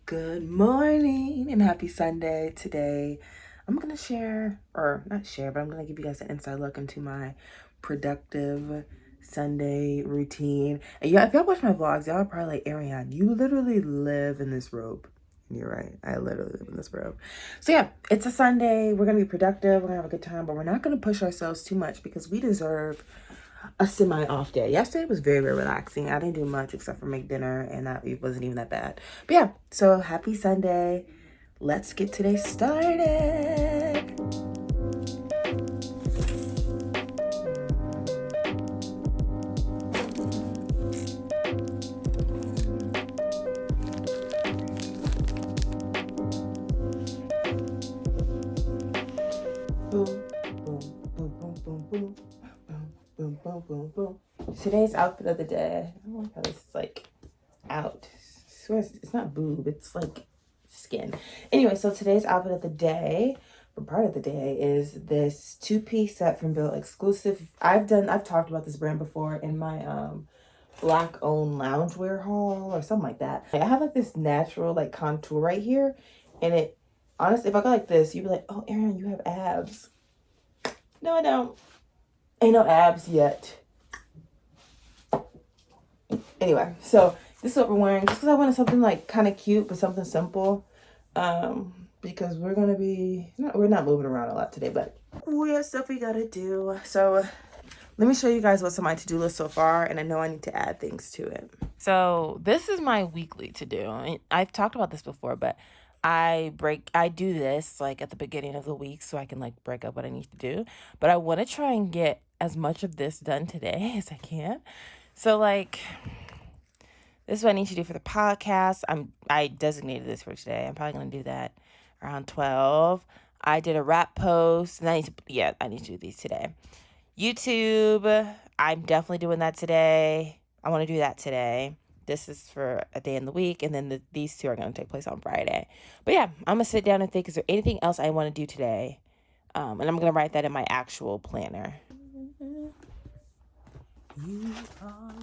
Good morning and happy Sunday. Today, I'm going to share, or not share, but I'm going to give you guys an inside look into my productive Sunday routine. And yeah, if y'all watch my vlogs, y'all are probably like, Ariane, you literally live in this robe. You're right. I literally live in this robe. So yeah, it's a Sunday. We're going to be productive. We're going to have a good time, but we're not going to push ourselves too much because we deserve a semi-off day. Yesterday was very, very relaxing. I didn't do much except for make dinner, and that it wasn't even that bad. But yeah, so happy Sunday. Let's get today started. Boom, boom, boom, boom, boom, boom, boom, boom, boom, boom, boom. Today's outfit of the day. I don't like how this is like out. I swear it's not boob, it's like skin. Anyway, so today's outfit of the day, or part of the day, is this two-piece set from Bill Exclusive. I've talked about this brand before in my black owned loungewear haul or something like that. I have like this natural like contour right here, and it honestly, if I go like this, you'd be like, oh Erin, you have abs. No, I don't. Ain't no abs yet. Anyway, so this is what we're wearing just because I wanted something like kind of cute but something simple, because we're not moving around a lot today, but we have stuff we gotta do. So let me show you guys what's on my to-do list so far, and I know I need to add things to it. So this is my weekly to-do. I've talked about this before, but I do this like at the beginning of the week so I can like break up what I need to do. But I want to try and get as much of this done today as I can. So like, this is what I need to do for the podcast. I designated this for today. I'm probably gonna do that around 12. I did a rap post, and I need to do these today. YouTube, I'm definitely doing that today. I want to do that today. This is for a day in the week, and then these two are going to take place on Friday. But yeah, I'm going to sit down and think, is there anything else I want to do today? And I'm going to write that in my actual planner. You are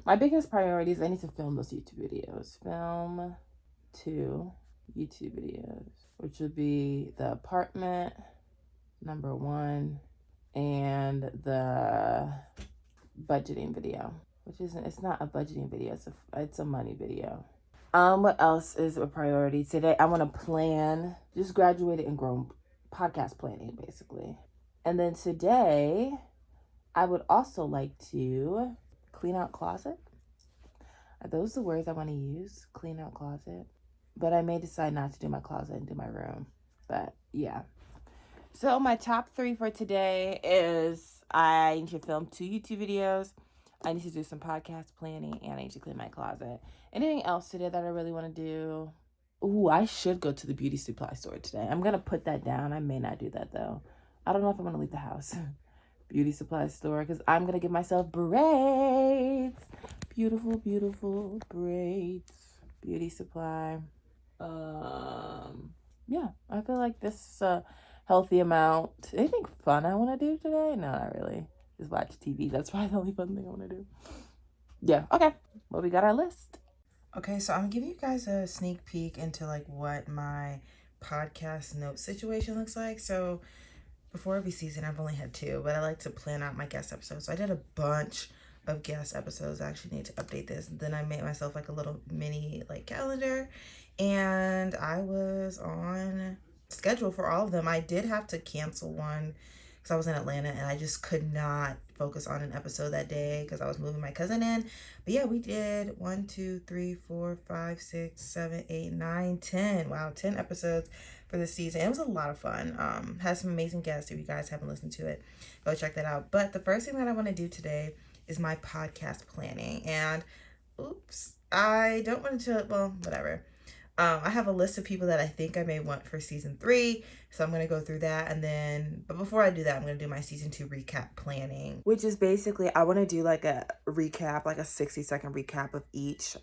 my biggest priority is I need to film those YouTube videos. Film 2 YouTube videos, which would be the apartment number 1 and the budgeting video, it's not a budgeting video, it's a money video. What else is a priority today? I want to plan, just graduated and grown podcast planning basically. And then today I would also like to clean out closet. Are those the words I want to use? Clean out closet. But I may decide not to do my closet and do my room. But yeah. So my top 3 for today is I need to film 2 YouTube videos. I need to do some podcast planning, and I need to clean my closet. Anything else today that I really want to do? Ooh, I should go to the beauty supply store today. I'm going to put that down. I may not do that though. I don't know if I'm going to leave the house. Beauty supply store, because I'm going to give myself braids. Beautiful, beautiful braids. Beauty supply. Yeah, I feel like this is a healthy amount. Anything fun I want to do today? No, not really. Just watch TV. That's probably the only fun thing I want to do. Yeah, okay. Well, we got our list. Okay, so I'm giving you guys a sneak peek into like what my podcast note situation looks like. So before every season, I've only had 2, but I like to plan out my guest episodes. So I did a bunch of guest episodes. I actually need to update this. Then I made myself like a little mini like calendar, and I was on schedule for all of them. I did have to cancel one because I was in Atlanta and I just could not focus on an episode that day because I was moving my cousin in. But yeah, we did 1, 2, 3, 4, 5, 6, 7, 8, 9, 10. Wow, 10 episodes for this season. It was a lot of fun. Had some amazing guests. If you guys haven't listened to it, go check that out. But the first thing that I want to do today is my podcast planning. And oops, I don't want to, well, whatever. I have a list of people that I think I may want for season 3. So I'm going to go through that. And then, but before I do that, I'm going to do my season 2 recap planning, which is basically, I want to do like a recap, like a 60-second recap of each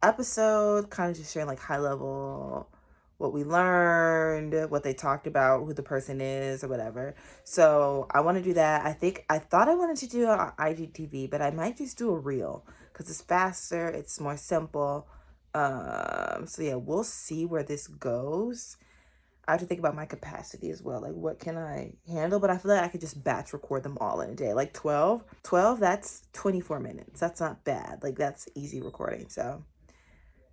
episode, kind of just sharing like high level what we learned, what they talked about, who the person is or whatever. So I want to do that. I thought I wanted to do an IGTV, but I might just do a reel because it's faster, it's more simple. So yeah, we'll see where this goes. I have to think about my capacity as well. Like, what can I handle? But I feel like I could just batch record them all in a day. Like 12, that's 24 minutes. That's not bad. Like, that's easy recording. So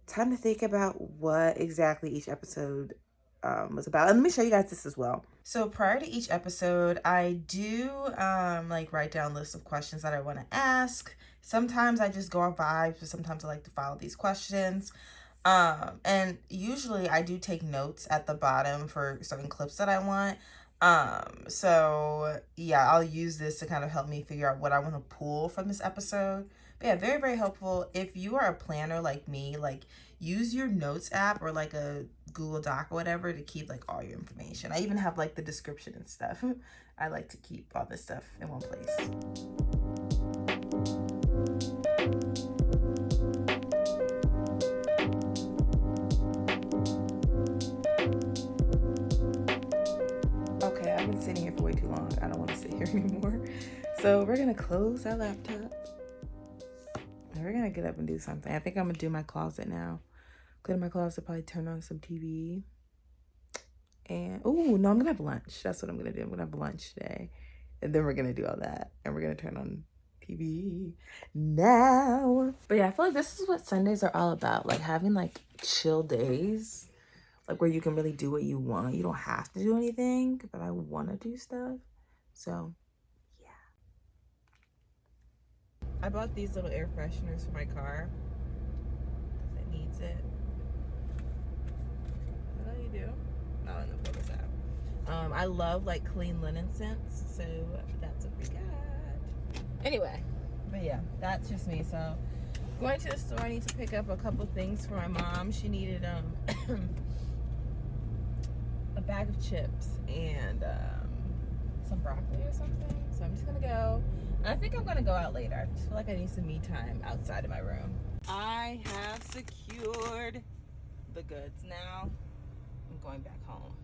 time to think about what exactly each episode was about. And let me show you guys this as well. So prior to each episode, I do like write down lists of questions that I want to ask. Sometimes I just go on vibes, but sometimes I like to follow these questions. And usually I do take notes at the bottom for certain clips that I want. So yeah, I'll use this to kind of help me figure out what I want to pull from this episode. But yeah, very, very helpful. If you are a planner like me, like use your notes app or like a Google Doc or whatever to keep like all your information. I even have like the description and stuff. I like to keep all this stuff in one place. Okay, I've been sitting here for way too long. I don't want to sit here anymore. So we're gonna close our laptop. And we're gonna get up and do something. I think I'm gonna do my closet now. Clean my closet, probably turn on some TV. And oh no, I'm gonna have lunch. That's what I'm gonna do. I'm gonna have lunch today. And then we're gonna do all that. And we're gonna turn on TV now. But yeah, I feel like this is what Sundays are all about. Like having like chill days. Like where you can really do what you want. You don't have to do anything, but I want to do stuff. So, yeah. I bought these little air fresheners for my car because it needs it. What do you do? Not in the focus app. I love like clean linen scents, so that's what we got. Anyway, but yeah, that's just me. So, going to the store, I need to pick up a couple things for my mom. She needed a bag of chips and some broccoli or something. So I'm just gonna go. And I think I'm gonna go out later. I just feel like I need some me time outside of my room. I have secured the goods now. I'm going back home.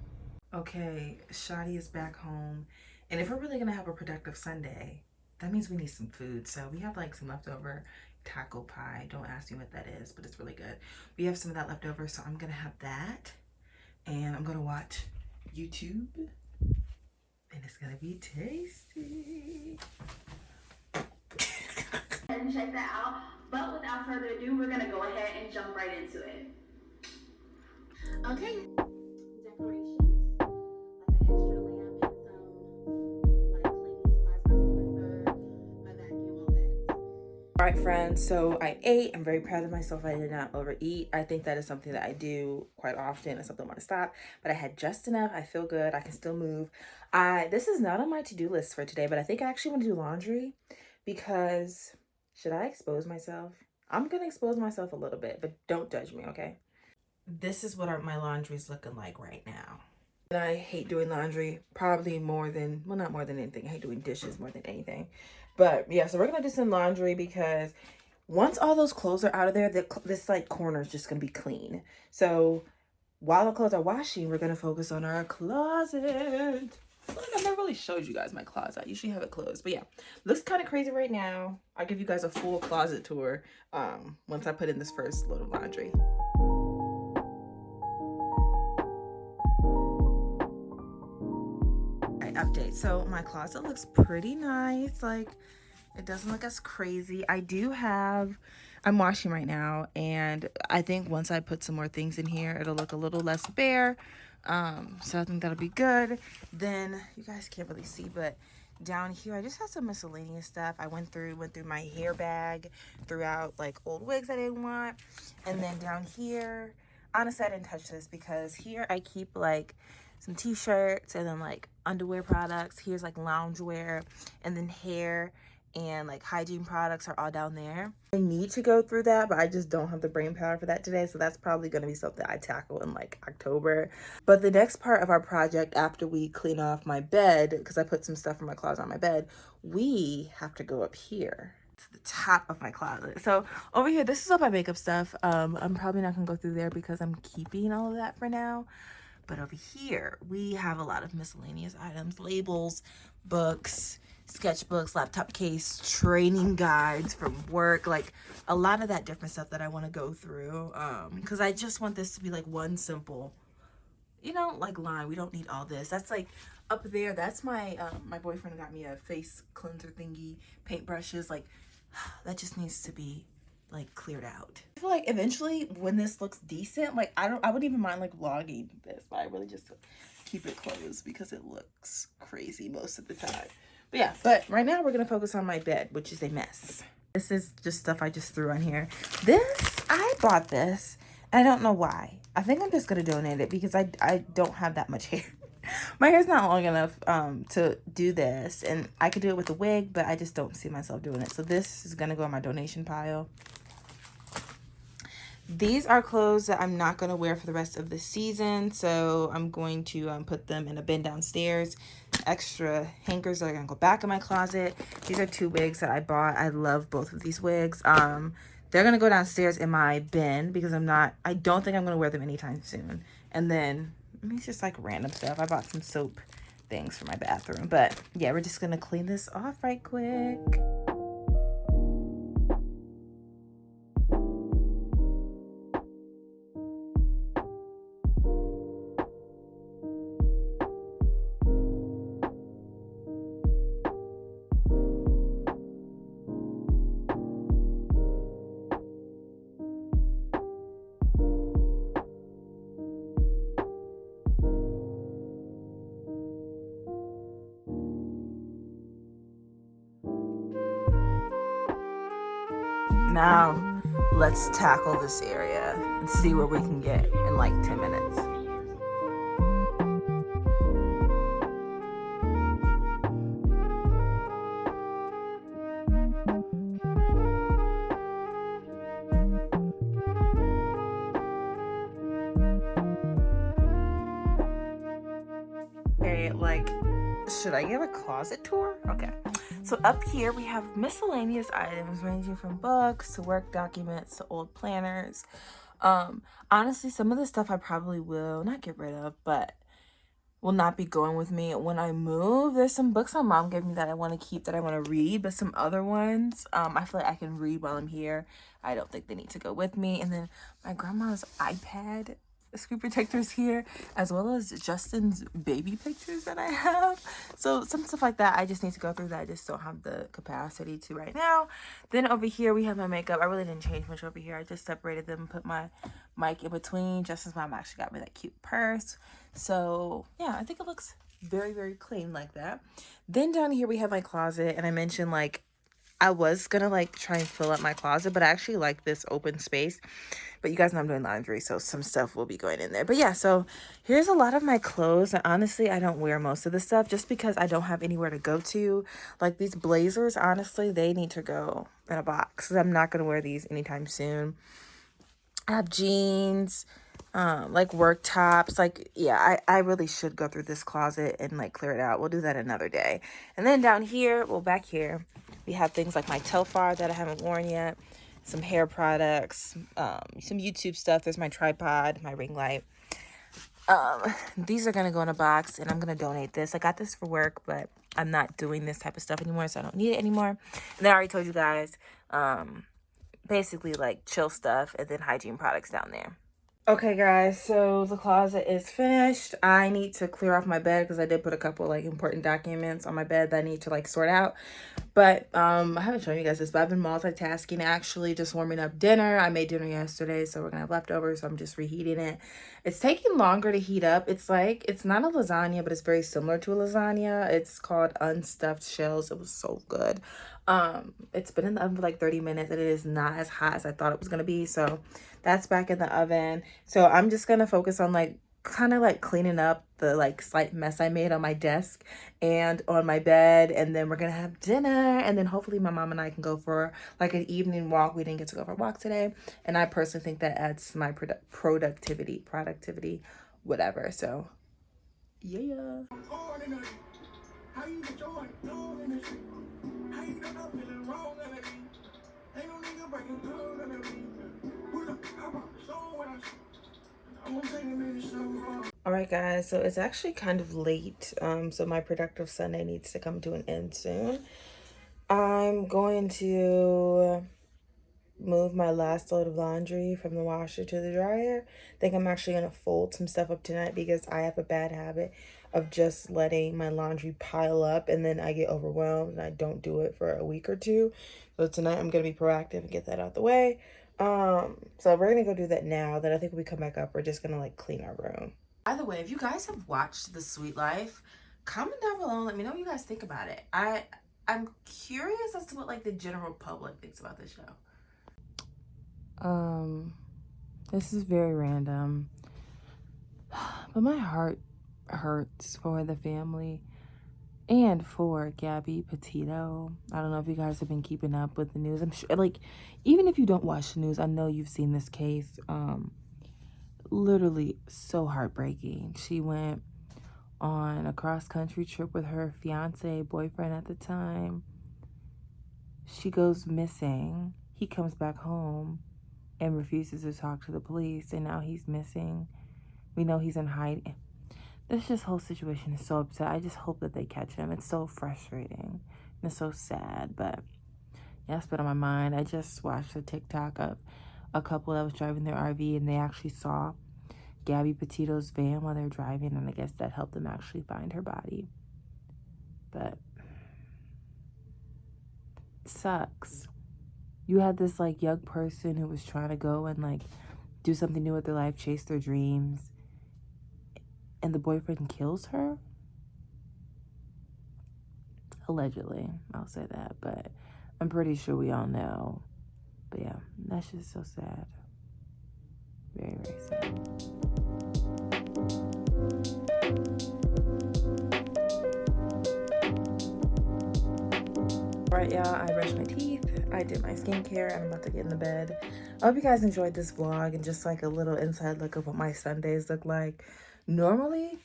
Okay, Shadi is back home. And if we're really gonna have a productive Sunday, that means we need some food. So we have like some leftover taco pie. Don't ask me what that is, but it's really good. We have some of that left over, so I'm gonna have that. And I'm gonna watch YouTube, and it's gonna be tasty. And check that out. But without further ado, we're gonna go ahead and jump right into it. Okay. Decorations, like an extra lamp and some like cleaning supplies, my vacuum, all that. All right, friends, so I ate. I'm very proud of myself. I did not overeat. I think that is something that I do quite often. It's something I want to stop, but I had just enough. I feel good. I can still move. This is not on my to-do list for today, but I think I actually want to do laundry because should I expose myself? I'm going to expose myself a little bit, but don't judge me, okay? This is what my laundry's looking like right now. And I hate doing laundry probably more than, well, not more than anything. I hate doing dishes more than anything. But yeah, so we're going to do some laundry because once all those clothes are out of there, this like corner is just going to be clean. So while the clothes are washing, we're going to focus on our closet. I feel like I've never really showed you guys my closet. I usually have it closed. But yeah, looks kind of crazy right now. I'll give you guys a full closet tour once I put in this first load of laundry. Update. So my closet looks pretty nice. Like it doesn't look as crazy. I'm washing right now, and I think once I put some more things in here, it'll look a little less bare. So I think that'll be good. Then you guys can't really see, but down here I just have some miscellaneous stuff. I went through my hair bag, threw out like old wigs I didn't want, and then down here, honestly I didn't touch this because here I keep like some t-shirts and then like underwear products. Here's like loungewear, and then hair and like hygiene products are all down there. I need to go through that, but I just don't have the brain power for that today. So that's probably going to be something I tackle in like October. But the next part of our project after we clean off my bed, because I put some stuff in my closet on my bed, we have to go up here. to the top of my closet. So over here, this is all my makeup stuff. I'm probably not gonna go through there because I'm keeping all of that for now. But over here, we have a lot of miscellaneous items, labels, books, sketchbooks, laptop case, training guides from work, like a lot of that different stuff that I want to go through. Because I just want this to be like one simple, you know, like line. We don't need all this. That's like up there. That's my my boyfriend got me a face cleanser thingy, paintbrushes. Like that just needs to be like cleared out. I feel like eventually when this looks decent, like I wouldn't even mind like vlogging this, but I really just keep it closed because it looks crazy most of the time. But yeah, but right now we're gonna focus on my bed, which is a mess. This is just stuff I just threw on here. I bought this. I don't know why. I think I'm just gonna donate it because I don't have that much hair. My hair's not long enough to do this, and I could do it with a wig, but I just don't see myself doing it. So this is gonna go in my donation pile. These are clothes that I'm not going to wear for the rest of the season, so I'm going to put them in a bin downstairs. Extra hangers that are going to go back in my closet. These are 2 wigs that I bought. I love both of these wigs. They're going to go downstairs in my bin because I don't think I'm going to wear them anytime soon. And then, it's just like random stuff. I bought some soap things for my bathroom. But yeah, we're just going to clean this off right quick. Now, let's tackle this area and see where we can get in like 10 minutes. Okay, like, should I give a closet tour? Okay. So up here we have miscellaneous items ranging from books to work documents to old planners. Honestly, some of the stuff I probably will not get rid of, but will not be going with me when I move. There's some books my mom gave me that I want to keep, that I want to read, but some other ones I feel like I can read while I'm here. I don't think they need to go with me. And then my grandma's iPad screen protectors here, as well as Justin's baby pictures that I have. So some stuff like that I just need to go through that I just don't have the capacity to right now. Then over here we have my makeup. I really didn't change much over here. I just separated them and put my mic in between. Justin's mom actually got me that cute purse. So yeah, I think it looks very, very clean like that. Then down here we have my closet, and I mentioned like I was gonna like try and fill up my closet, but I actually like this open space. But you guys know I'm doing laundry, so some stuff will be going in there. But yeah, so here's a lot of my clothes. And honestly, I don't wear most of the stuff just because I don't have anywhere to go to. Like these blazers, honestly, they need to go in a box. I'm not gonna wear these anytime soon. I have jeans, like work tops. Like, yeah, I really should go through this closet and like clear it out. We'll do that another day. And then down here, well, back here, we have things like my Telfar that I haven't worn yet, some hair products, some YouTube stuff. There's my tripod, my ring light. These are gonna go in a box, and I'm gonna donate this. I got this for work, but I'm not doing this type of stuff anymore, so I don't need it anymore. And then I already told you guys, basically like chill stuff, and then hygiene products down there. Okay guys, so the closet is finished. I need to clear off my bed because I did put a couple like important documents on my bed that I need to like sort out. But I haven't shown you guys this, but I've been multitasking, actually just warming up dinner. I made dinner yesterday, so we're gonna have leftovers, so I'm just reheating it. It's taking longer to heat up. It's like, it's not a lasagna, but it's very similar to a lasagna. It's called unstuffed shells. It was so good. It's been in the oven for like 30 minutes, and it is not as hot as I thought it was gonna be. So that's back in the oven. So I'm just gonna focus on like kind of like cleaning up the like slight mess I made on my desk and on my bed, and then we're gonna have dinner, and then hopefully my mom and I can go for like an evening walk. We didn't get to go for a walk today, and I personally think that adds to my productivity, whatever. So yeah. How you Alright guys, so it's actually kind of late, so my productive Sunday needs to come to an end soon. I'm going to move my last load of laundry from the washer to the dryer. I think I'm actually going to fold some stuff up tonight because I have a bad habit of just letting my laundry pile up and then I get overwhelmed and I don't do it for a week or two. So tonight I'm going to be proactive and get that out the way. So we're going to go do that now. Then I think when we come back up, we're just going to like clean our room. By the way, if you guys have watched The Sweet Life, comment down below and let me know what you guys think about it. I'm curious as to what like the general public thinks about this show. This is very random, but my heart hurts for the family and for Gabby Petito. I don't know if you guys have been keeping up with the news. I'm sure, like, even if you don't watch the news, I know you've seen this case. Literally so heartbreaking. She went on a cross-country trip with her boyfriend at the time. She goes missing. He comes back home and refuses to talk to the police, and now he's missing. We know he's in hiding. This whole situation is so upset. I just hope that they catch him. It's so frustrating and it's so sad, but yeah, it's been on my mind. I just watched a TikTok of a couple that was driving their RV and they actually saw Gabby Petito's van while they were driving, and I guess that helped them actually find her body. But it sucks. You had this like young person who was trying to go and like do something new with their life, chase their dreams, and the boyfriend kills her? Allegedly, I'll say that, but I'm pretty sure we all know. But yeah, that's just so sad. Very, very sad. Right, y'all, I brushed my teeth, I did my skincare, and I'm about to get in the bed. I hope you guys enjoyed this vlog and just like a little inside look of what my Sundays look like. Normally,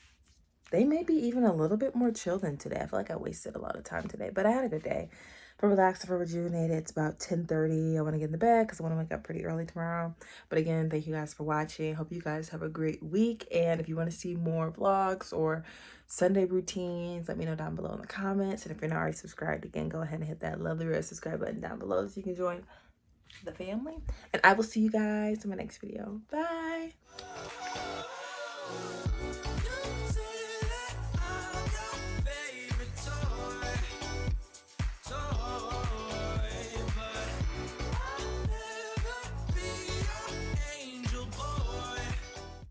they may be even a little bit more chill than today. I feel like I wasted a lot of time today, but I had a good day. For relaxed, for rejuvenated, it's about 10:30. I want to get in the bed because I want to wake up pretty early tomorrow. But again, thank you guys for watching. Hope you guys have a great week. And if you want to see more vlogs or Sunday routines, let me know down below in the comments. And if you're not already subscribed, again, go ahead and hit that lovely red subscribe button down below so you can join the family. And I will see you guys in my next video. Bye.